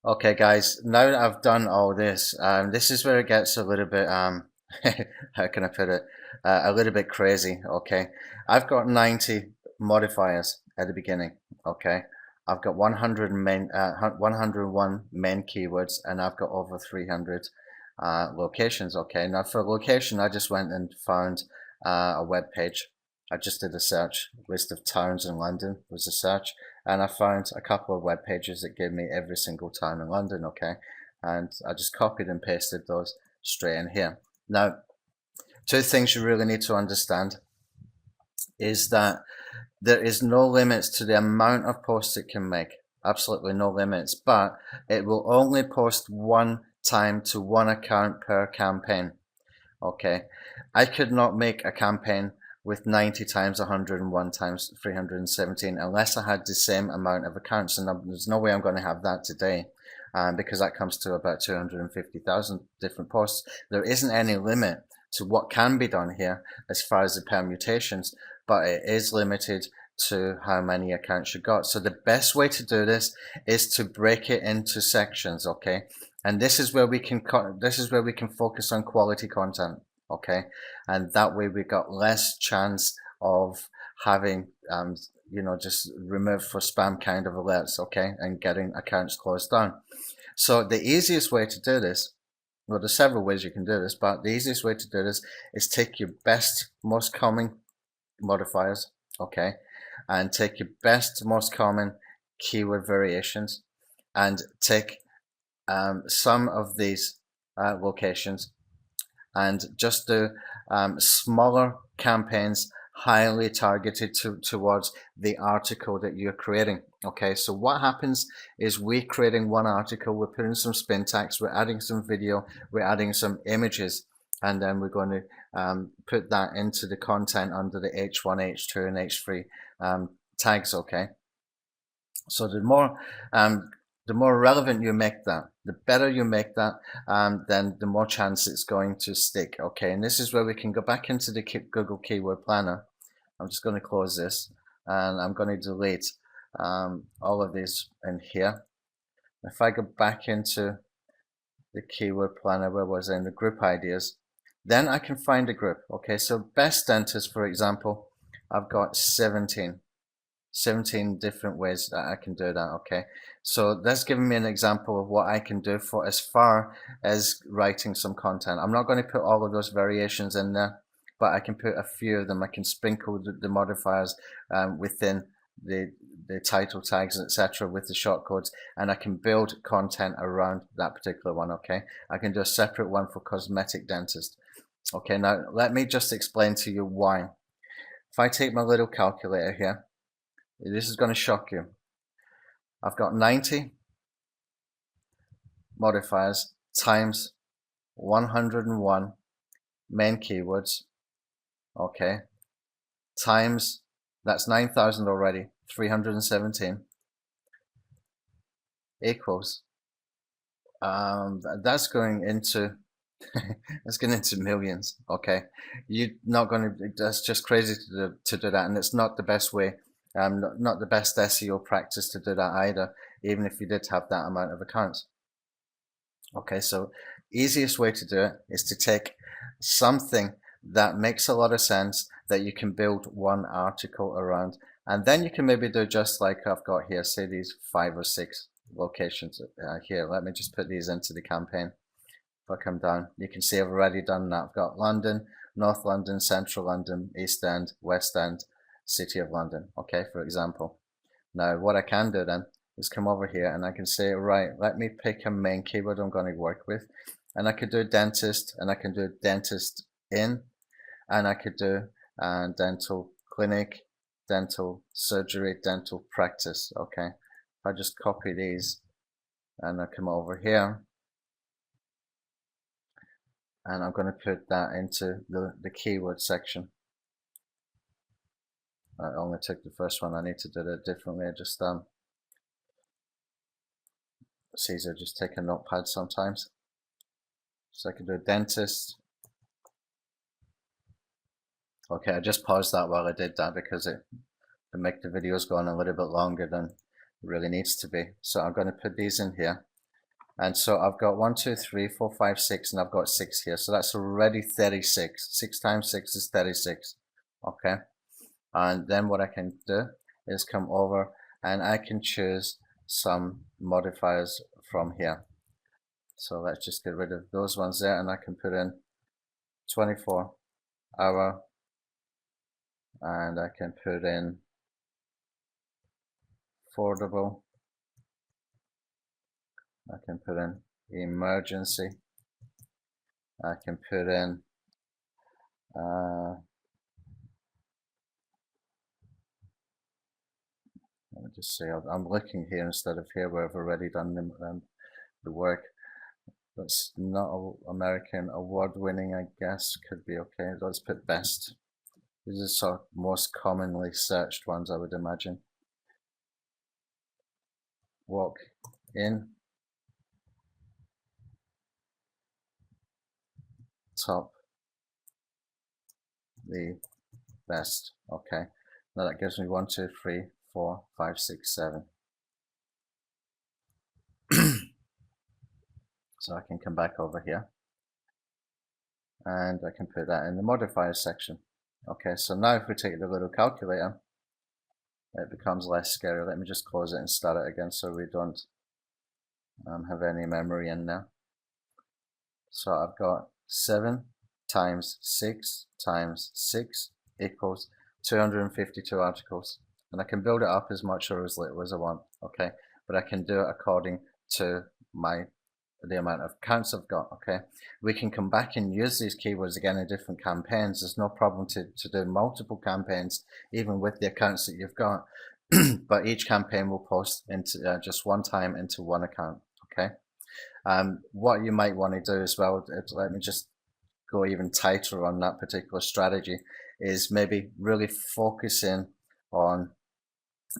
Okay, guys, now that I've done all this, this is where it gets a little bit, how can I put it, a little bit crazy, okay? I've got 90 modifiers at the beginning, okay? I've got 101 main keywords, and I've got over 300 locations, okay? Now for location, I just went and found a web page. I just did a search, list of towns in London was a search, and I found a couple of web pages that gave me every single town in London, okay? And I just copied and pasted those straight in here. Now, two things you really need to understand is that there is no limits to the amount of posts it can make. Absolutely no limits, but it will only post one time to one account per campaign. Okay, I could not make a campaign with 90 times 101 times 317 unless I had the same amount of accounts, and there's no way I'm going to have that today, because that comes to about 250,000 different posts. There isn't any limit to what can be done here as far as the permutations, but it is limited to how many accounts you got. So the best way to do this is to break it into sections, okay? And this is where we can focus on quality content, okay? And that way we got less chance of having just removed for spam kind of alerts, okay, and getting accounts closed down. So the easiest way to do this, well, there's several ways you can do this, but the easiest way to do this is take your best, most common modifiers, okay, and take your best, most common keyword variations, and take some of these locations and just do smaller campaigns highly targeted towards the article that you're creating. Okay, so what happens is we're creating one article, we're putting some spin tags, we're adding some video, we're adding some images, and then we're going to put that into the content under the H1, H2, and H3 tags. Okay, so the more relevant you make that, the better you make that, then the more chance it's going to stick. Okay, and this is where we can go back into the Google Keyword Planner. I'm just going to close this, and I'm going to delete all of these in here. If I go back into the Keyword Planner, where was I, in the group ideas, then I can find a group. Okay, so best dentist, for example, I've got 17 different ways that I can do that. Okay, so that's giving me an example of what I can do for as far as writing some content. I'm not going to put all of those variations in there, but I can put a few of them. I can sprinkle the modifiers within the title tags, etc., with the shortcodes, and I can build content around that particular one. Okay, I can do a separate one for cosmetic dentist. Okay, now let me just explain to you why. If I take my little calculator here, this is going to shock you. I've got 90 modifiers times 101 main keywords, okay, times, that's 9,000 already, 317 equals, that's going into that's going into millions. Okay, you're not going to, that's just crazy to do that, and it's not the best way. Not the best SEO practice to do that either, even if you did have that amount of accounts. Okay, so easiest way to do it is to take something that makes a lot of sense that you can build one article around, and then you can maybe do just like I've got here, say these 5 or 6 locations here. Let me just put these into the campaign. If I come down, you can see I've already done that. I've got London, North London, Central London, East End, West End, City of London, okay, for example. Now, what I can do then is come over here and I can say, right, let me pick a main keyword I'm going to work with. And I could do dentist, and I can do dentist in, and I could do dental clinic, dental surgery, dental practice, okay. If I just copy these and I come over here, and I'm going to put that into the keyword section. I only took the first one. I need to do it differently. Just it's easier just take a notepad sometimes. So I can do a dentist. Okay, I just paused that while I did that because it can make the videos go on a little bit longer than it really needs to be. So I'm going to put these in here. And so I've got 1, 2, 3, 4, 5, 6, and I've got 6 here. So that's already 36. 6 times 6 is 36. Okay. And then what I can do is come over and I can choose some modifiers from here. So let's just get rid of those ones there, and I can put in 24-hour, and I can put in affordable. I can put in emergency. I can put in let me just say, I'm looking here instead of here where I've already done the work. That's not American award-winning, I guess. Could be okay. Let's put best. These are sort of most commonly searched ones, I would imagine. Walk in. Top. The best. Okay. Now that gives me 1, 2, 3, 4, 5, 6, 7. So I can come back over here and I can put that in the modifiers section. Okay, so now if we take the little calculator, it becomes less scary. Let me just close it and start it again so we don't have any memory in there. So I've got 7 times 6 times 6 equals 252 articles. And I can build it up as much or as little as I want, okay? But I can do it according to the amount of accounts I've got, okay? We can come back and use these keywords again in different campaigns. There's no problem to do multiple campaigns, even with the accounts that you've got. But each campaign will post into just one time into one account, okay? What you might want to do as well, let me just go even tighter on that particular strategy, is maybe really focusing on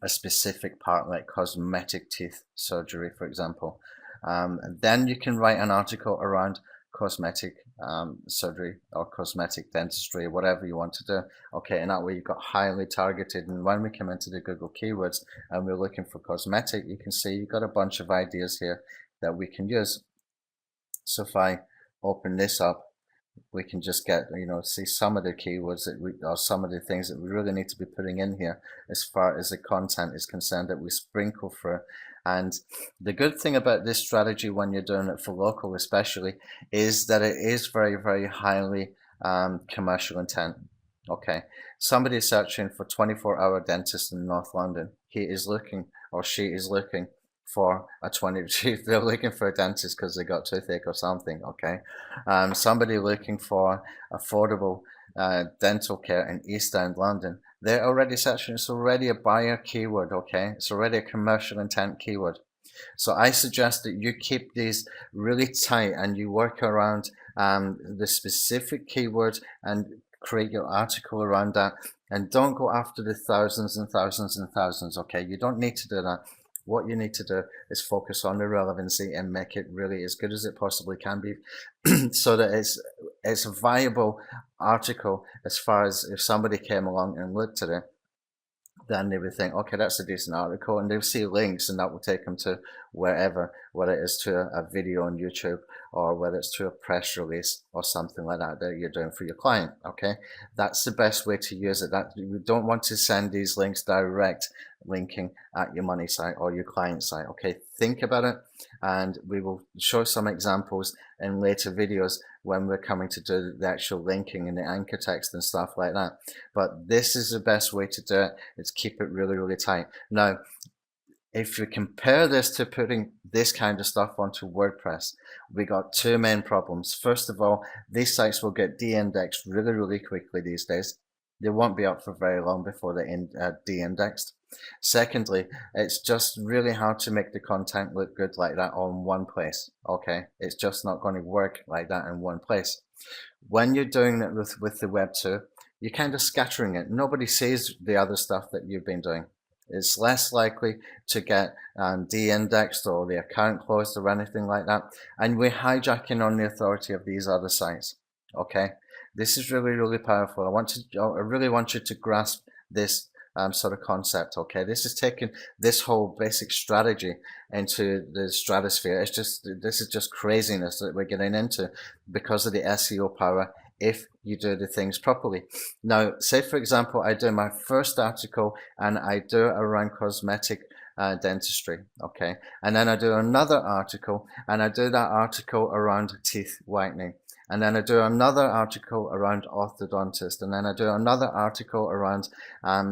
a specific part like cosmetic teeth surgery, for example. And then you can write an article around cosmetic surgery or cosmetic dentistry, whatever you want to do. Okay, and that way you've got highly targeted. And when we come into the Google keywords and we're looking for cosmetic, you can see you've got a bunch of ideas here that we can use. So if I open this up, we can just get, see some of the keywords that or some of the things that we really need to be putting in here as far as the content is concerned that we sprinkle through. And the good thing about this strategy when you're doing it for local especially is that it is very, very highly commercial intent. Okay, somebody is searching for 24-hour dentist in North London. He is looking, or she is looking for they're looking for a dentist because they got toothache or something, okay? Somebody looking for affordable dental care in East End London, they're already searching. It's already a buyer keyword, okay? It's already a commercial intent keyword. So I suggest that you keep these really tight and you work around the specific keyword and create your article around that, and don't go after the thousands and thousands and thousands, okay? You don't need to do that. What you need to do is focus on the relevancy and make it really as good as it possibly can be so that it's a viable article as far as if somebody came along and looked at it, then they would think, okay, that's a decent article, and they'll see links and that will take them to wherever, whether it is to a video on YouTube or whether it's to a press release or something like that that you're doing for your client, okay? That's the best way to use it. That you don't want to send these links direct linking at your money site or your client site, okay? Think about it, and we will show some examples in later videos when we're coming to do the actual linking and the anchor text and stuff like that. But this is the best way to do it, is keep it really, really tight. Now, if you compare this to putting this kind of stuff onto WordPress, we got two main problems. First of all, these sites will get de-indexed really, really quickly these days. They won't be up for very long before they're de-indexed. Secondly, it's just really hard to make the content look good like that on one place, okay? It's just not going to work like that in one place. When you're doing it with the Web 2, you're kind of scattering it. Nobody sees the other stuff that you've been doing. It's less likely to get de-indexed or the account closed or anything like that. And we're hijacking on the authority of these other sites, okay? This is really, really powerful. I really want you to grasp this sort of concept. Okay, this is taking this whole basic strategy into the stratosphere. This is just craziness that we're getting into because of the SEO power if you do the things properly. Now, say for example, I do my first article and I do it around cosmetic dentistry, okay, and then I do another article and I do that article around teeth whitening, and then I do another article around orthodontist, and then I do another article around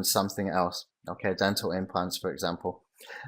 something else, okay, dental implants, for example.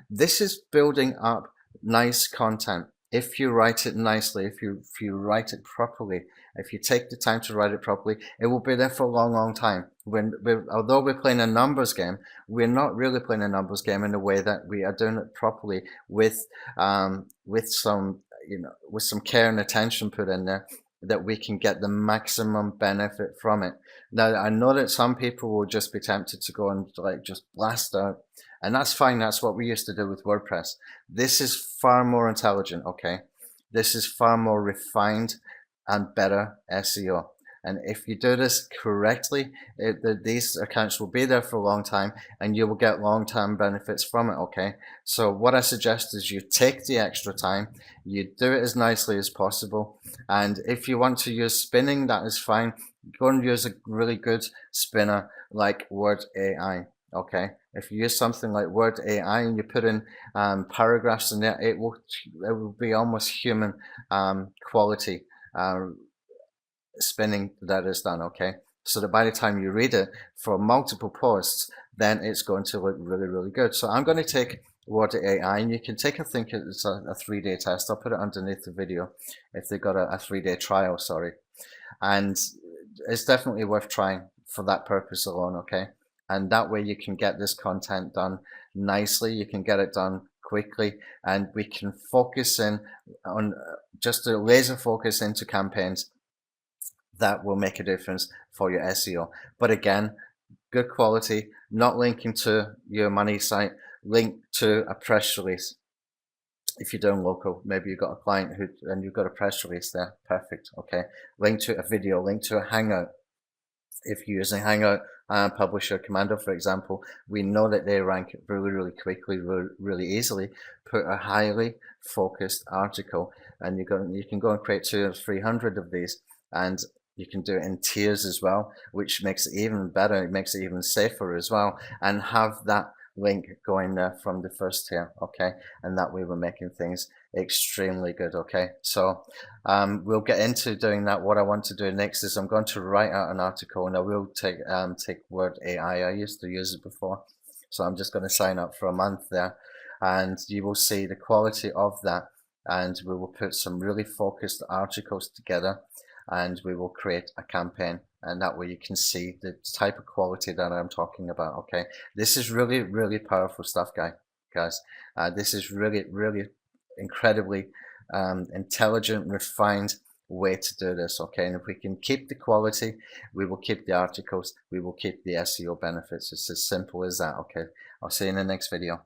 This is building up nice content. If you write it nicely, if you write it properly, if you take the time to write it properly, it will be there for a long, long time. Although we're playing a numbers game, we're not really playing a numbers game in the way that we are doing it properly with some, with some care and attention put in there, that we can get the maximum benefit from it. Now, I know that some people will just be tempted to go and like just blast out, and that's fine. That's what we used to do with WordPress. This is far more intelligent, okay? This is far more refined and better SEO. And if you do this correctly, these accounts will be there for a long time and you will get long-term benefits from it, okay? So what I suggest is you take the extra time, you do it as nicely as possible. And if you want to use spinning, that is fine. Go and use a really good spinner like Word AI, okay? If you use something like Word AI and you put in paragraphs in there, it will be almost human quality spinning that is done, okay? So that by the time you read it for multiple posts, then it's going to look really, really good. So I'm going to take Word AI, and you can take, I think it's a 3-day test. I'll put it underneath the video if they've got a 3-day trial, sorry. And it's definitely worth trying for that purpose alone, okay? And that way you can get this content done nicely, you can get it done quickly, and we can focus in on just a laser focus into campaigns that will make a difference for your SEO. But again, good quality, not linking to your money site, link to a press release. If you're doing local, maybe you've got a client and you've got a press release there, perfect, okay. Link to a video, link to a Hangout. If you're using Hangout Publisher Commando, for example, we know that they rank really, really quickly, really easily. Put a highly focused article, and you can go and create 200 or 300 of these, and you can do it in tiers as well, which makes it even better. It makes it even safer as well, and have that link going there from the first tier, okay? And that way we're making things extremely good, okay? So we'll get into doing that. What I want to do next is I'm going to write out an article, and I will take Word AI. I used to use it before, so I'm just going to sign up for a month there, and you will see the quality of that, and we will put some really focused articles together, and we will create a campaign, and that way you can see the type of quality that I'm talking about, okay? This is really, really powerful stuff, guys. This is really, really incredibly intelligent, refined way to do this, okay? And if we can keep the quality, we will keep the articles, we will keep the SEO benefits. It's as simple as that, okay? I'll see you in the next video.